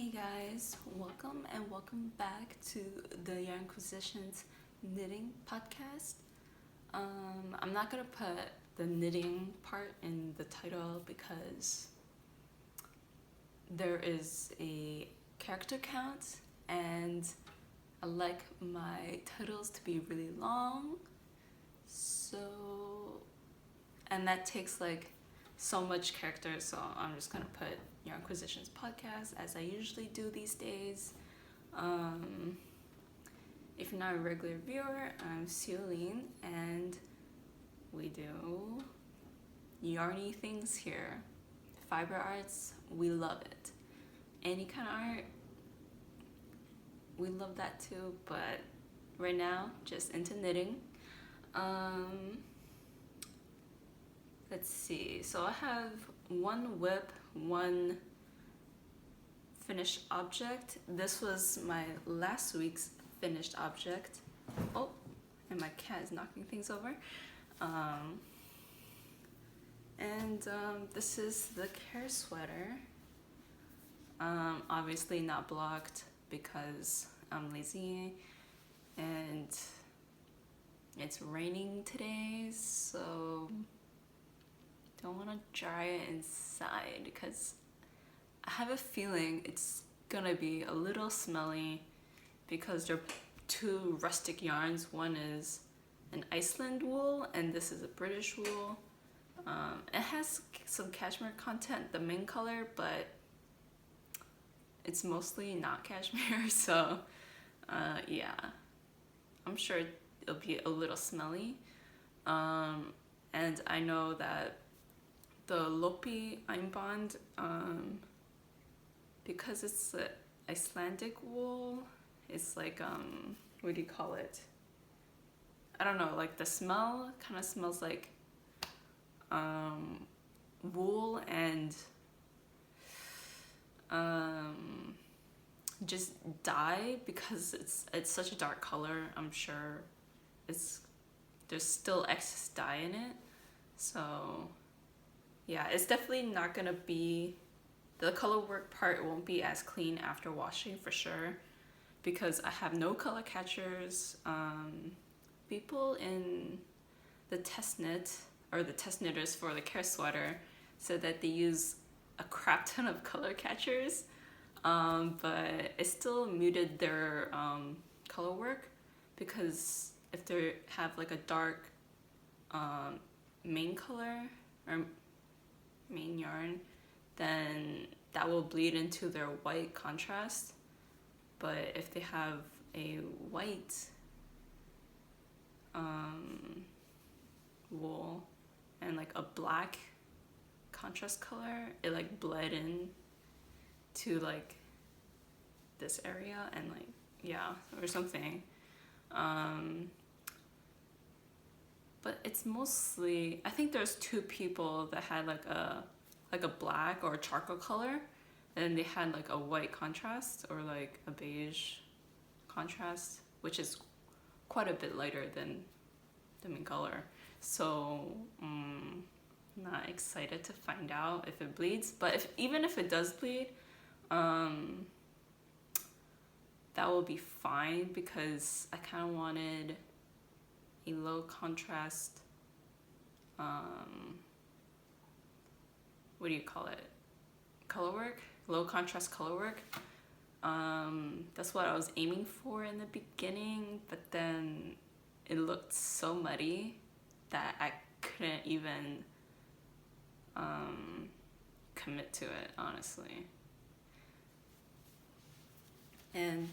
Hey guys, welcome back to the Yarnquisitions Knitting Podcast. I'm not gonna put the knitting part in the title because there is a character count and I like my titles to be really long, and that takes like so much character, so I'm just gonna put Yarnquisitions Podcast as I usually do these days. If you're not a regular viewer, I'm Celine and we do yarny things here. Fiber arts, we love it. Any kind of art, we love that too, but right now, just into knitting. Let's see, so I have one whip, one finished object. This was my last week's finished object. Oh, and my cat is knocking things over. This is the kerr sweater. Obviously not blocked because I'm lazy and it's raining today, so don't want to dry it inside because I have a feeling it's gonna be a little smelly because they're two rustic yarns. One is an Iceland wool and this is a British wool. It has some cashmere content, the main color, but it's mostly not cashmere, so yeah, I'm sure it'll be a little smelly. And I know that the Lopi Einband, because it's the Icelandic wool, it's like, what do you call it? I don't know, like the smell kind of smells like wool and just dye because it's such a dark color. I'm sure there's still excess dye in it, so yeah, it's definitely not gonna be, the color work part won't be as clean after washing for sure because I have no color catchers. People in the test knit, or the test knitters for the kerr sweater, said that they use a crap ton of color catchers, but it still muted their color work because if they have like a dark main color or main yarn, then that will bleed into their white contrast. But if they have a white wool and like a black contrast color, it like bled in to like this area and like, yeah, or something. But it's mostly, I think there's two people that had like a black or a charcoal color, and they had like a white contrast or like a beige contrast, which is quite a bit lighter than the main color. So not excited to find out if it bleeds, but even if it does bleed, that will be fine because I kind of wanted a low contrast, what do you call it, color work, low contrast color work. That's what I was aiming for in the beginning, but then it looked so muddy that I couldn't even commit to it, honestly.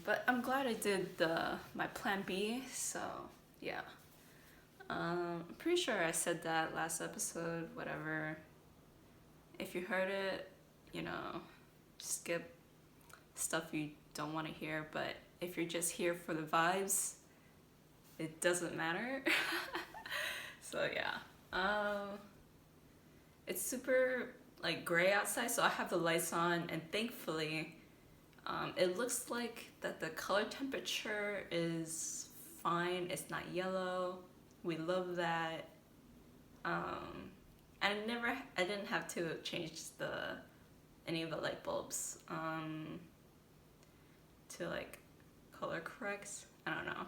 But I'm glad I did my plan B, so yeah. I'm pretty sure I said that last episode, whatever. If you heard it, skip stuff you don't want to hear, but if you're just here for the vibes, it doesn't matter. So yeah. It's super like gray outside, so I have the lights on, and thankfully it looks like that the color temperature is fine. It's not yellow. We love that. I didn't have to change any of the light bulbs. to like color correct. I don't know.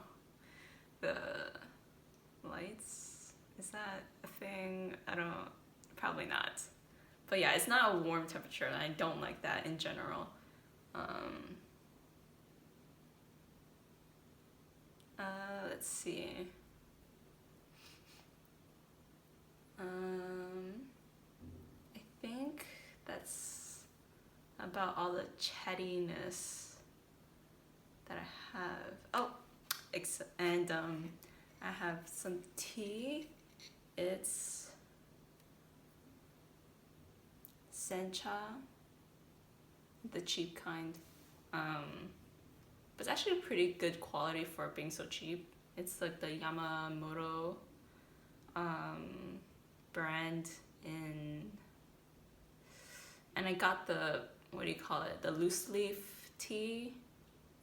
The lights, is that a thing? Probably not. But yeah, it's not a warm temperature, and I don't like that in general. Let's see. I think that's about all the chattiness that I have. Oh, and I have some tea. It's sencha, the cheap kind. But it's actually pretty good quality for being so cheap. It's like the Yamamoto brand and I got the, what do you call it, the loose leaf tea,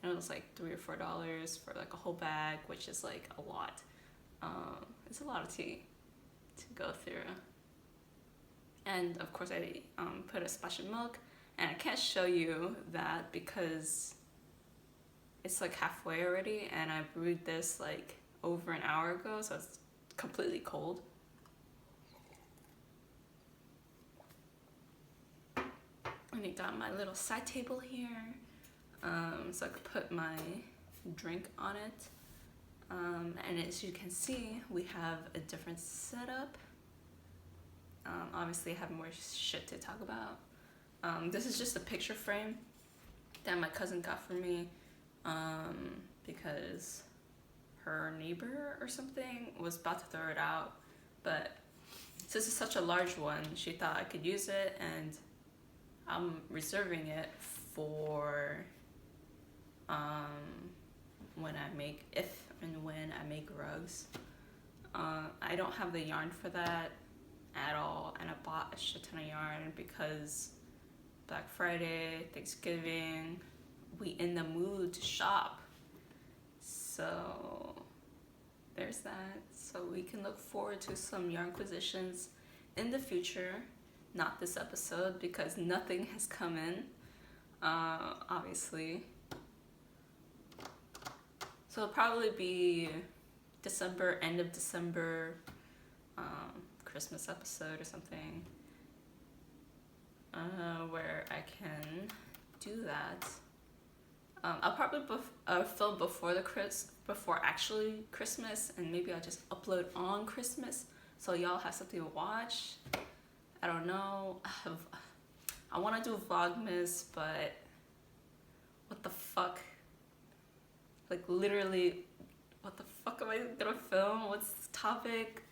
and it was like $3 or $4 for like a whole bag, which is like a lot. It's a lot of tea to go through. And of course I put a splash of milk, and I can't show you that because it's like halfway already, and I brewed this like over an hour ago, so it's completely cold. And I got my little side table here, so I could put my drink on it. And as you can see, we have a different setup. Obviously I have more shit to talk about. This is just a picture frame that my cousin got for me, because her neighbor or something was about to throw it out, but since it's such a large one, she thought I could use it, and I'm reserving it for if and when I make rugs. I don't have the yarn for that at all, and I bought a shit ton of yarn because Black Friday, Thanksgiving, we in the mood to shop. So there's that. So we can look forward to some Yarnquisitions in the future. Not this episode because nothing has come in, obviously. So it'll probably be December, end of December, Christmas episode or something, where I can do that. I'll probably film before actually Christmas, and maybe I'll just upload on Christmas so y'all have something to watch. I don't know. I want to do vlogmas, but what the fuck? Like literally, what the fuck am I gonna film? What's the topic?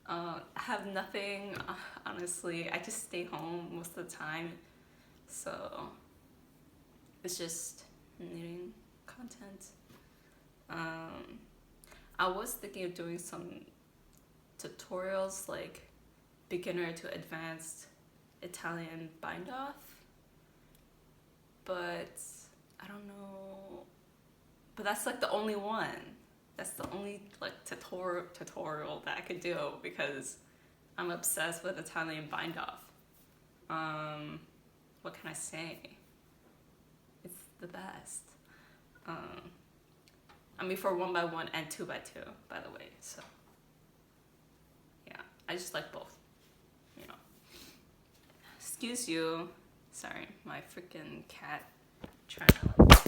I have nothing, honestly. I just stay home most of the time, so it's just knitting content. I was thinking of doing some tutorials, like beginner to advanced Italian bind off, but I don't know. But that's like the only one. That's the only like tutorial that I could do because I'm obsessed with Italian bind off. What can I say? It's the best. I mean, for 1x1 and 2x2, by the way. So yeah, I just like both. You know. Excuse you. Sorry, my freaking cat trying to like.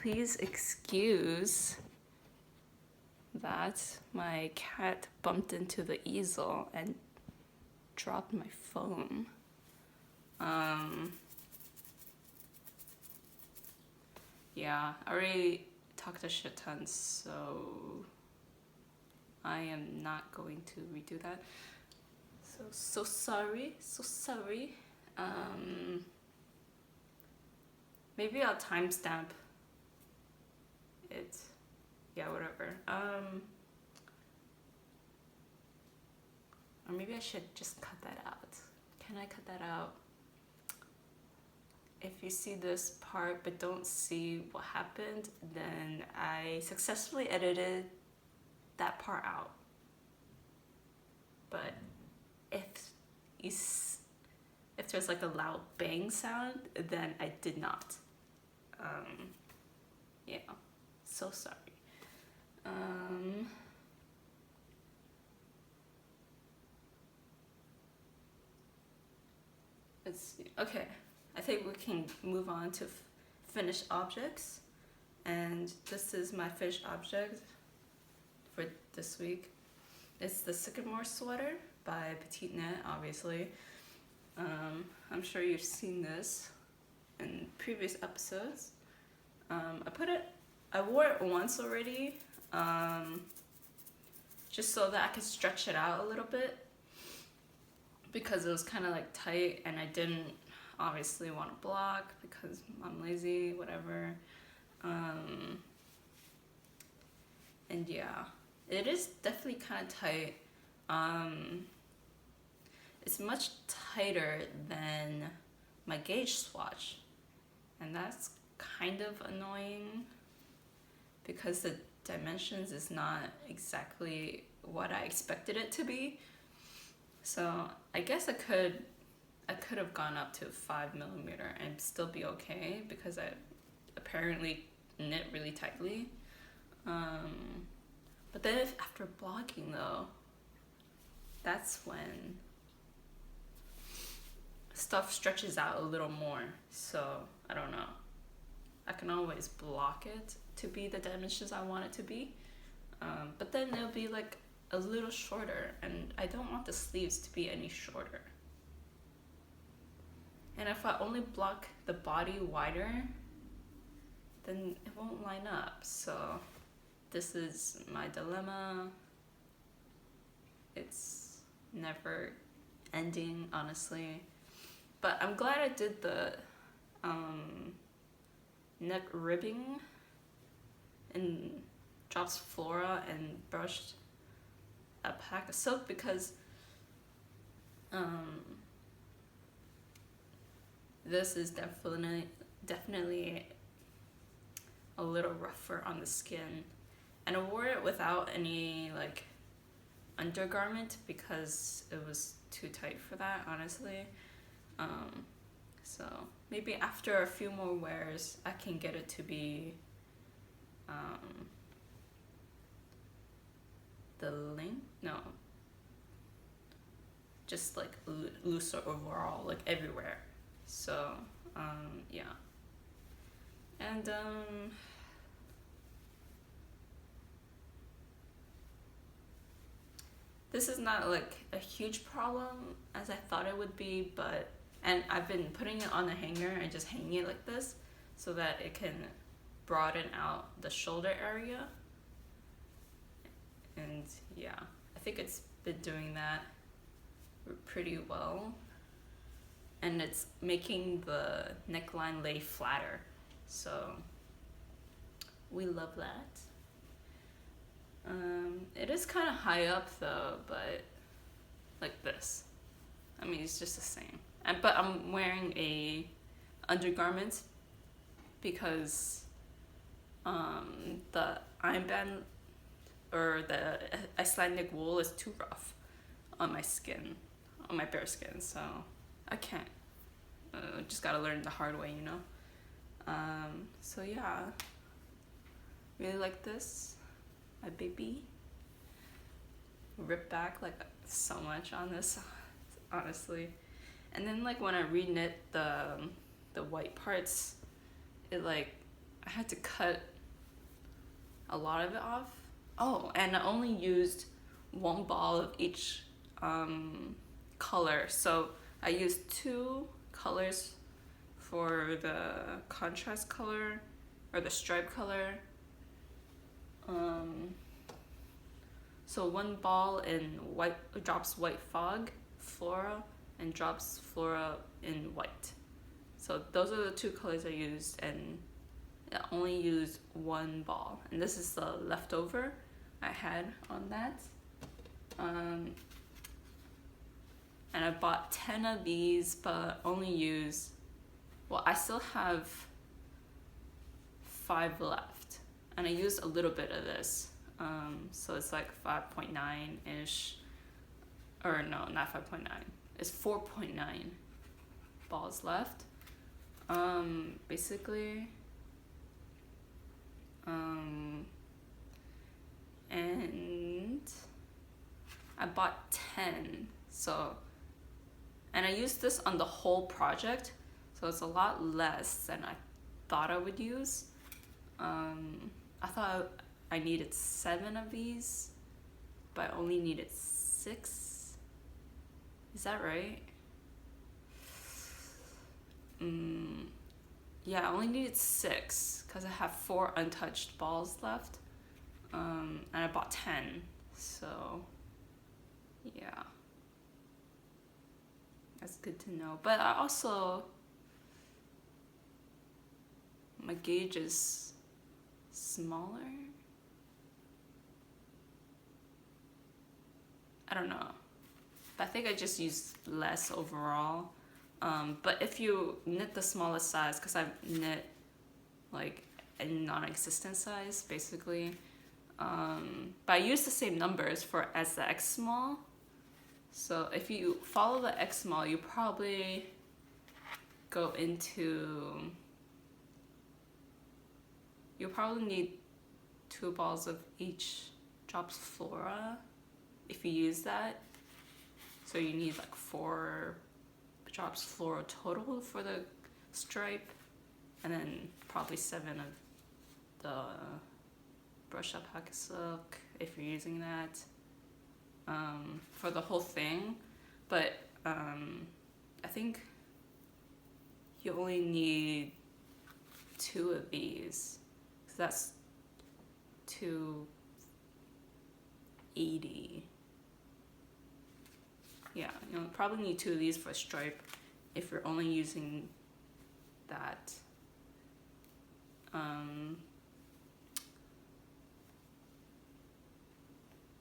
Please excuse that my cat bumped into the easel and dropped my phone. Yeah, I already talked a shit ton, so I am not going to redo that. So sorry. Maybe I'll timestamp it. Yeah, whatever. Or maybe I should just cut that out. Can I cut that out? If you see this part but don't see what happened, then I successfully edited that part out. But if there's like a loud bang sound, then I did not. Yeah, so sorry. Let's see. Okay, I think we can move on to finished objects. And this is my finished object for this week. It's the sycamore sweater by petiteknit, obviously. I'm sure you've seen this in previous episodes. I wore it once already, just so that I could stretch it out a little bit, because it was kind of like tight and I didn't obviously want to block because I'm lazy, whatever. And yeah, it is definitely kind of tight. It's much tighter than my gauge swatch, and that's kind of annoying because the dimensions is not exactly what I expected it to be. So I guess I could have gone up to 5mm and still be okay, because I apparently knit really tightly. But then after blocking though, that's when stuff stretches out a little more. So I don't know. I can always block it to be the dimensions I want it to be. But then it'll be like a little shorter, and I don't want the sleeves to be any shorter. And if I only block the body wider, then it won't line up. So this is my dilemma. It's never ending, honestly. But I'm glad I did the neck ribbing in drops flora and brushed a pack of silk, because this is definitely a little rougher on the skin, and I wore it without any like undergarment because it was too tight for that, honestly. So maybe after a few more wears I can get it to be the length, no, just like looser overall, like everywhere. So yeah. And this is not like a huge problem as I thought it would be, and I've been putting it on the hanger and just hanging it like this so that it can broaden out the shoulder area. And yeah, I think it's been doing that pretty well. And it's making the neckline lay flatter. So we love that. It is kind of high up though, but like this. I mean, it's just the same. But I'm wearing a undergarment because the ironband or the Icelandic wool is too rough on my skin, on my bare skin, so I can't. Just gotta learn the hard way, you know? So yeah, really like this, my baby. Rip back like so much on this, honestly. And then like when I reknit the white parts, it like, I had to cut a lot of it off. Oh, and I only used one ball of each color. So I used 2 colors for the contrast color or the stripe color. So 1 ball in white, drops white fog, flora, and drops flora in white. So those are the 2 colors I used, and I only used 1 ball. And this is the leftover I had on that. And I bought 10 of these, but only used, well, I still have 5 left. And I used a little bit of this So it's like 5.9-ish, or no, not 5.9, it's 4.9 balls left. Basically, and I bought 10, and I used this on the whole project, so it's a lot less than I thought I would use. I thought I needed 7 of these, but I only needed 6. Is that right? Yeah, I only needed 6 because I have 4 untouched balls left. And I bought 10, so yeah. That's good to know. But I also, my gauge is smaller. I don't know. But I think I just used less overall. But if you knit the smallest size, because I've knit like a non-existent size basically, but I use the same numbers as the X small. So if you follow the X small, you probably go into, you'll probably need 2 balls of each drops flora if you use that. So you need like 4 drops flora total for the stripe, and then probably 7 of the brush alpaca silk if you're using that for the whole thing. But I think you only need 2 of these, so that's 280. Yeah, you'll probably need 2 of these for a stripe if you're only using that.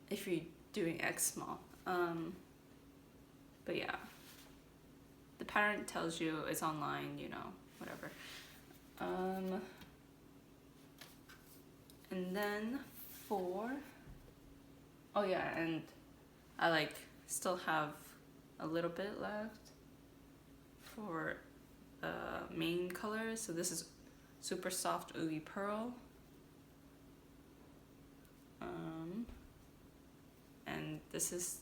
If you're doing X small. But yeah, the pattern tells you it's online, you know, whatever. And then oh yeah, and I still have a little bit left for main color. So this is super soft oogie pearl, and this is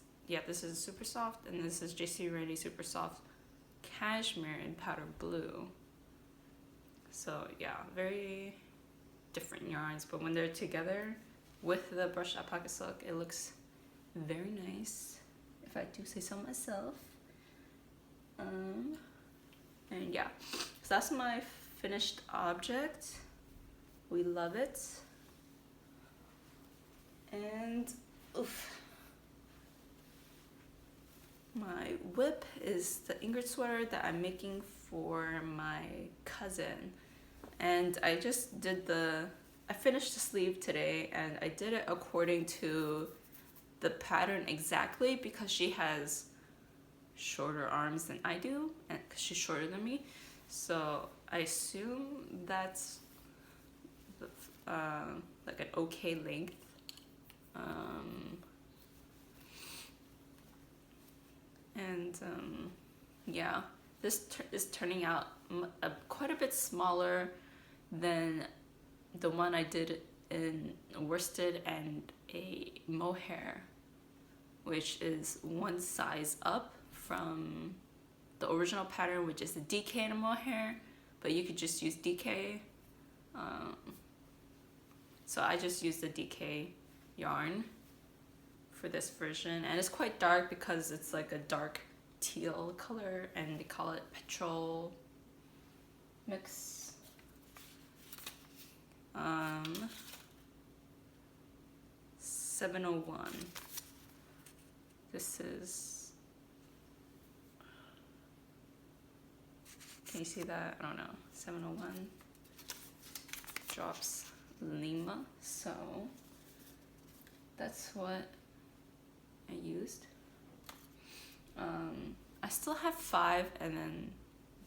super soft, and this is JC Ready super soft cashmere in powder blue. So yeah, very different yarns, but when they're together with the brushed alpaca silk, it looks very nice, if I do say so myself. And yeah, so that's my finished object. We love it. And my whip is the Ingrid sweater that I'm making for my cousin. And I just did I finished the sleeve today, and I did it according to the pattern exactly, because she has shorter arms than I do, and because she's shorter than me. So I assume that's like an okay length. Yeah, this is turning out quite a bit smaller than the one I did in worsted and a mohair, which is one size up from the original pattern, which is the DK and a mohair, but you could just use DK. So I just used the DK yarn for this version, and it's quite dark because it's like a dark teal color, and they call it petrol mix. 701. This is, can you see that? I don't know. 701 drops lima. So that's what I used. I still have 5, and then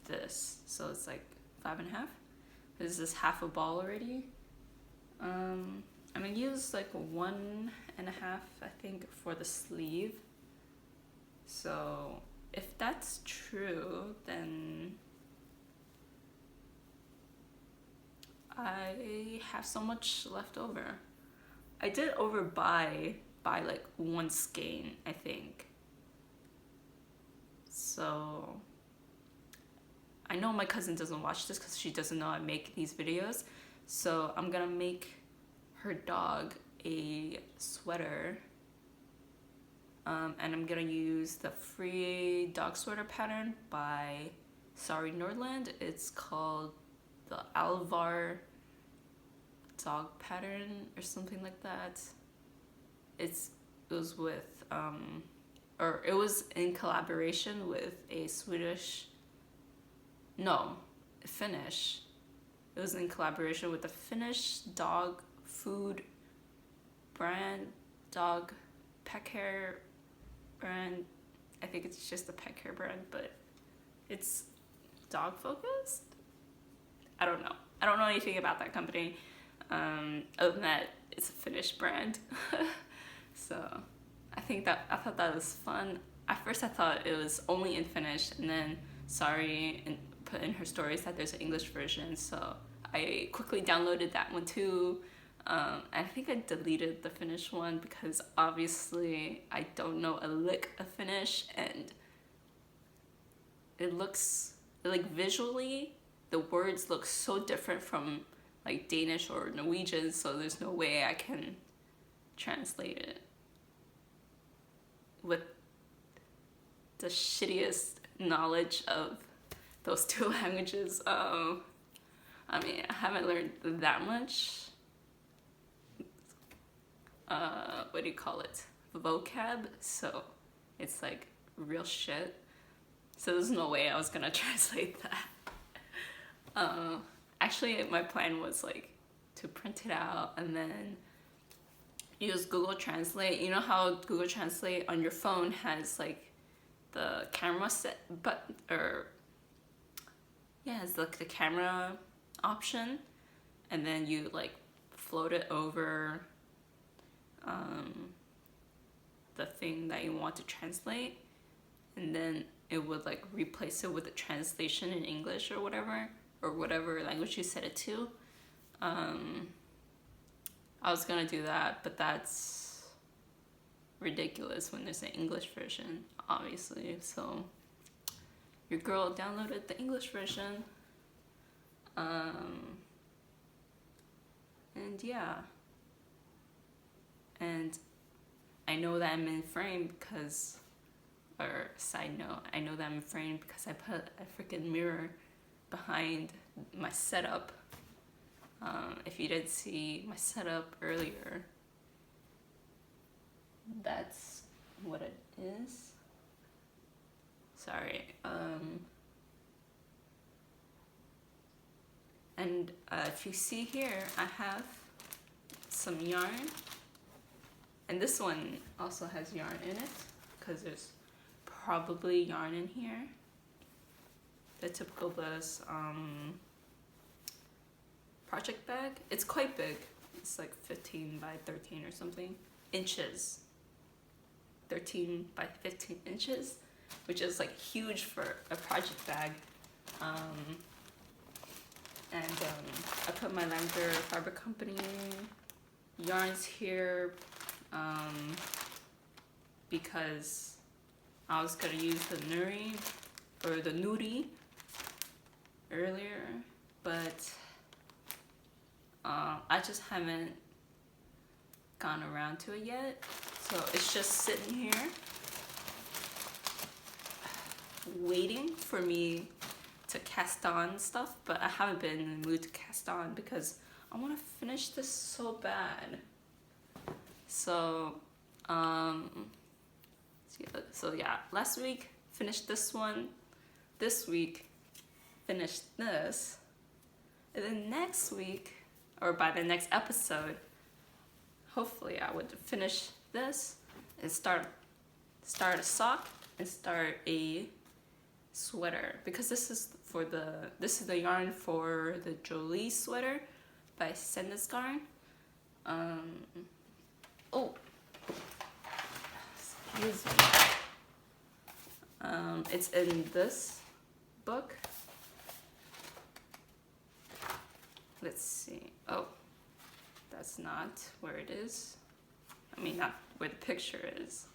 this, so it's like 5.5. This is half a ball already. I'm gonna use like 1.5, I think, for the sleeve. So if that's true, then I have so much left over. I did overbuy by like 1 skein, I think. So I know my cousin doesn't watch this because she doesn't know I make these videos. So I'm gonna make her dog a sweater. And I'm gonna use the free dog sweater pattern by Sorry Nordland. It's called the Alvar dog pattern or something like that. It was with or it was in collaboration with a Finnish. It was in collaboration with a Finnish dog food brand, dog pet care brand. I think it's just a pet care brand, but it's dog focused. I don't know anything about that company. Other than that, it's a Finnish brand. So I thought that was fun. At first I thought it was only in Finnish, and then Sorry put in her stories that there's an English version, so I quickly downloaded that one too. I think I deleted the Finnish one because obviously I don't know a lick of Finnish, and it looks like visually the words look so different from like Danish or Norwegian, so there's no way I can translate it with the shittiest knowledge of those 2 languages. I mean, I haven't learned that much. What do you call it? Vocab. So it's like real shit. So there's no way I was gonna translate that. Actually, my plan was like to print it out and then use Google Translate. You know how Google Translate on your phone has like the camera set, it's like the camera option, and then you like float it over the thing that you want to translate, and then it would like replace it with a translation in English or whatever language you set it to. I was gonna do that, but that's ridiculous when there's an English version, obviously. So your girl downloaded the English version. And yeah. And I know that I'm in frame because, or side note, I know that I'm in frame because I put a freaking mirror behind my setup. If you didn't see my setup earlier, that's what it is. Sorry. And if you see here, I have some yarn. And this one also has yarn in it because there's probably yarn in here. The typical Bliss project bag. It's quite big. It's like 15 by 13 or something inches. 13 by 15 inches, which is like huge for a project bag. I put my Langer Fabric Company yarns here because I was gonna use the nuri earlier, but I just haven't gone around to it yet. So it's just sitting here waiting for me to cast on stuff, but I haven't been in the mood to cast on because I want to finish this so bad. So yeah, last week finished this one, this week finished this, and then next week, or by the next episode, hopefully I would finish this and start a sock and start a sweater, because this is the yarn for the Jolie sweater by Sandnes garn. Oh, excuse me. It's in this book. Let's see. Oh, that's not where it is. I mean, not where the picture is.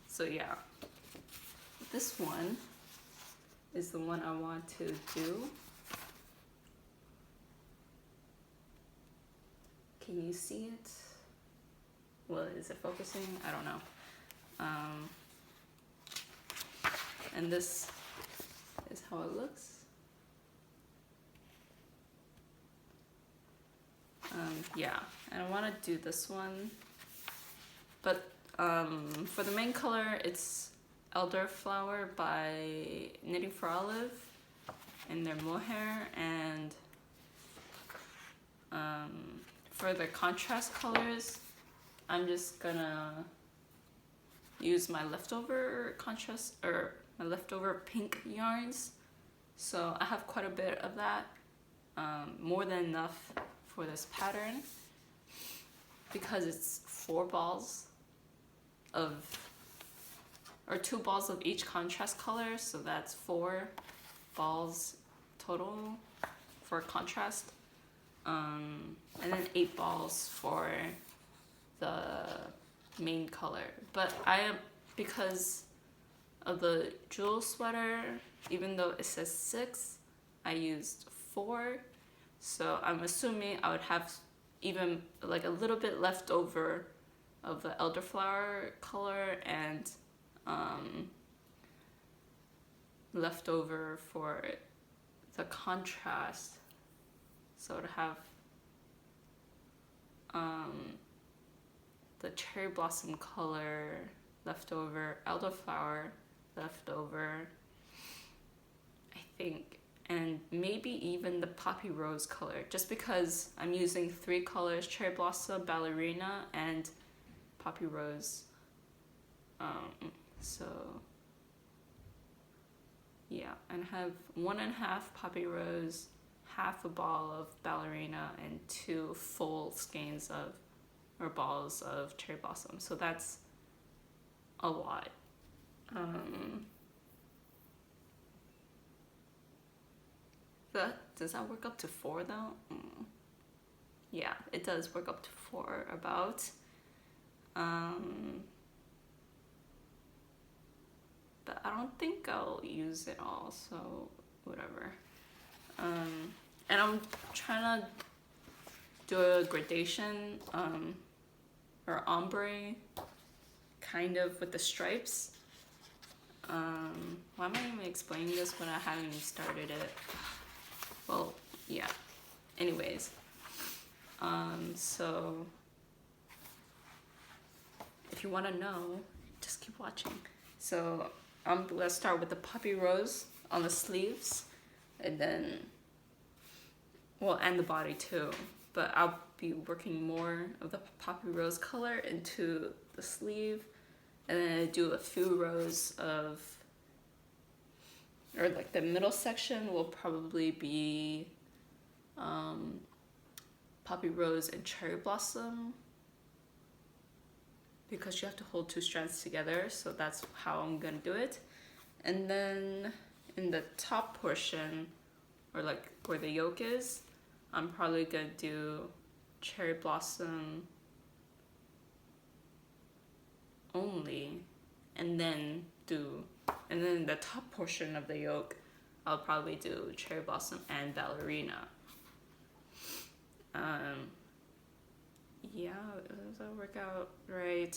So yeah, this one is the one I want to do. Can you see it? Well, is it focusing? I don't know. And this is how it looks. Yeah, and I want to do this one, but for the main color, it's Elderflower by Knitting for Olive and their mohair, and for the contrast colors, I'm just gonna use my leftover contrast or my leftover pink yarns. So I have quite a bit of that, more than enough for this pattern, because it's 4 balls of, or 2 balls of each contrast color, so that's 4 balls total for contrast, and then 8 balls for the main color. But because of the jewel sweater, even though it says 6, I used 4, so I'm assuming I would have even like a little bit left over of the elderflower color and left over for the contrast, so to have the cherry blossom color left over, elderflower left over, I think, and maybe even the poppy rose color, just because I'm using 3 colors: cherry blossom, ballerina, and poppy rose. So yeah, and have 1.5 poppy rose, half a ball of ballerina, and 2 full skeins of, or balls of cherry blossom. So that's a lot. Does that work up to 4 though? Yeah, it does work up to 4 about. But I don't think I'll use it all, so whatever. And I'm trying to do a gradation, or ombre, kind of, with the stripes. Why am I even explaining this when I haven't even started it? Well, yeah. Anyways, so if you want to know, just keep watching. So let's start with the poppy rose on the sleeves, and then, well, and the body too, but I'll be working more of the poppy rose color into the sleeve, and then I do a few rows of, or like the middle section will probably be poppy rose and cherry blossom, because you have to hold 2 strands together, so that's how I'm gonna do it. And then in the top portion, or like where the yoke is, I'm probably gonna do cherry blossom only, and then in the top portion of the yoke, I'll probably do cherry blossom and ballerina. Yeah, does that work out right?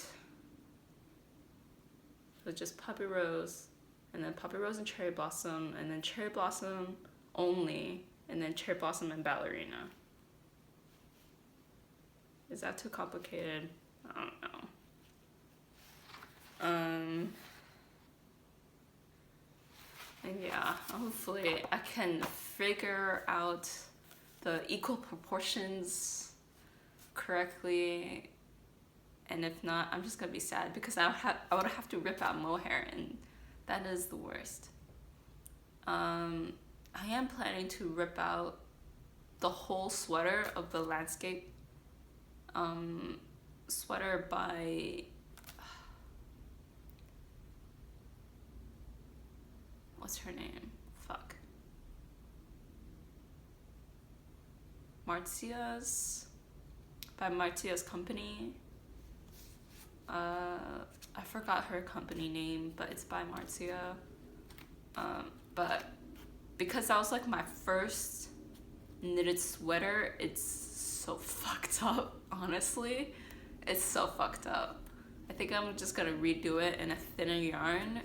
So just poppy rose, and then poppy rose and cherry blossom, and then cherry blossom only, and then cherry blossom and ballerina. Is that too complicated? I don't know. And yeah, hopefully I can figure out the equal proportions correctly, and if not, I'm just gonna be sad, because I would have to rip out mohair and That is the worst. I am planning to rip out the whole sweater of the landscape sweater by what's her name? Fuck. By Marcia's company. I forgot her company name, but it's by Marcia. But because that was like my first knitted sweater, it's so fucked up, honestly. It's so fucked up. I think I'm just gonna redo it in a thinner yarn,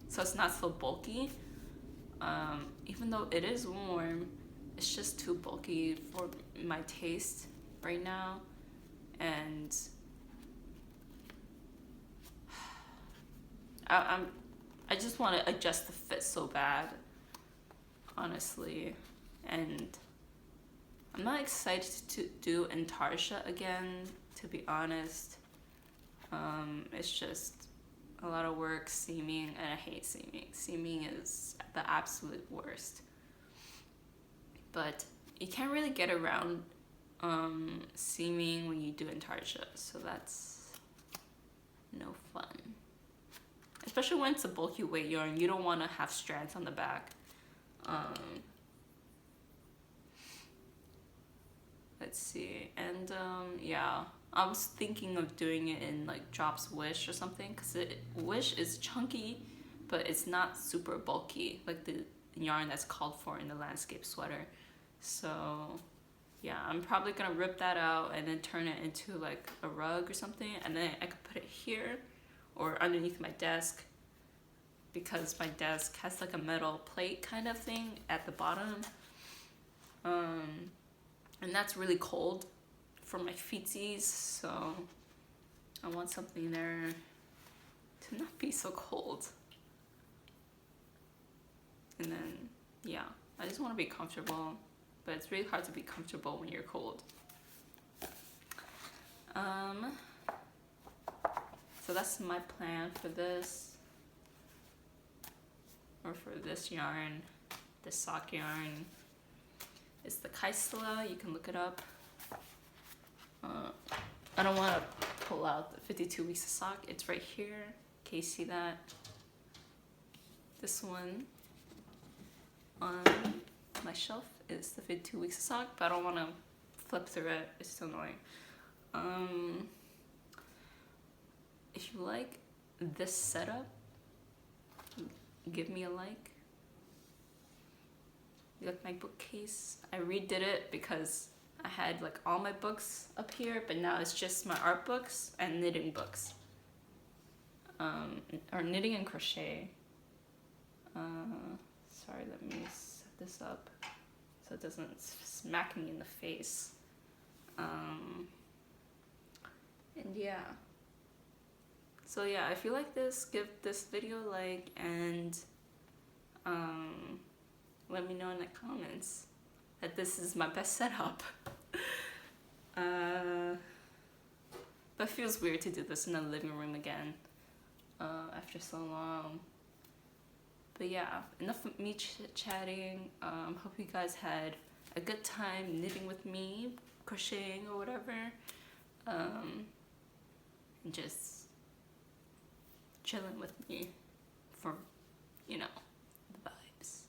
so it's not so bulky. Even though it is warm, it's just too bulky for my taste right now. And I just want to adjust the fit so bad, honestly. And I'm not excited to do intarsia again, to be honest. It's just a lot of work seaming, and I hate seaming. Seaming is the absolute worst. But you can't really get around seaming when you do intarsia, so that's no fun. Especially when it's a bulky weight yarn, you don't want to have strands on the back. Let's see, and yeah, I was thinking of doing it in like Drops Wish or something, because Wish is chunky, but it's not super bulky like the yarn that's called for in the landscape sweater. So yeah, I'm probably gonna rip that out and then turn it into like a rug or something, and then I could put it here or underneath my desk, because my desk has like a metal plate kind of thing at the bottom. And that's really cold for my feetsies, so I want something there to not be so cold. And then, yeah, I just want to be comfortable, but it's really hard to be comfortable when you're cold. So that's my plan for this, or for this yarn, this sock yarn. It's the Kaisla, you can look it up. I don't want to pull out the 52 weeks of sock, it's right here. Can you see that? This one on my shelf is the 52 weeks of sock, but I don't want to flip through it, it's so annoying. If you like this setup, give me a like. You like my bookcase? I redid it because I had like all my books up here, but now it's just my art books and knitting books. Or knitting and crochet. Sorry, let me set this up so it doesn't smack me in the face. And yeah. So yeah, if you like this, give this video a like, and let me know in the comments that this is my best setup. But it feels weird to do this in the living room again after so long. But yeah, enough of me chit-chatting. Hope you guys had a good time knitting with me, crocheting or whatever, and just chilling with me for, you know, the vibes.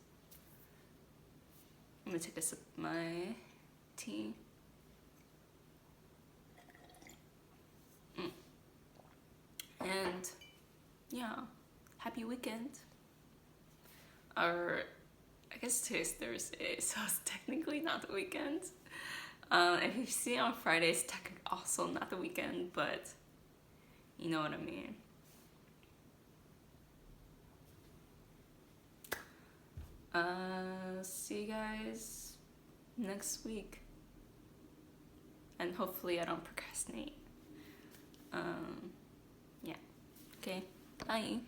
I'm gonna take a sip of my tea. And yeah, happy weekend. Or I guess today's Thursday, so it's technically not the weekend. If you see it on Friday, it's technically also not the weekend, but you know what I mean. See you guys next week, and hopefully I don't procrastinate. Yeah, okay, bye.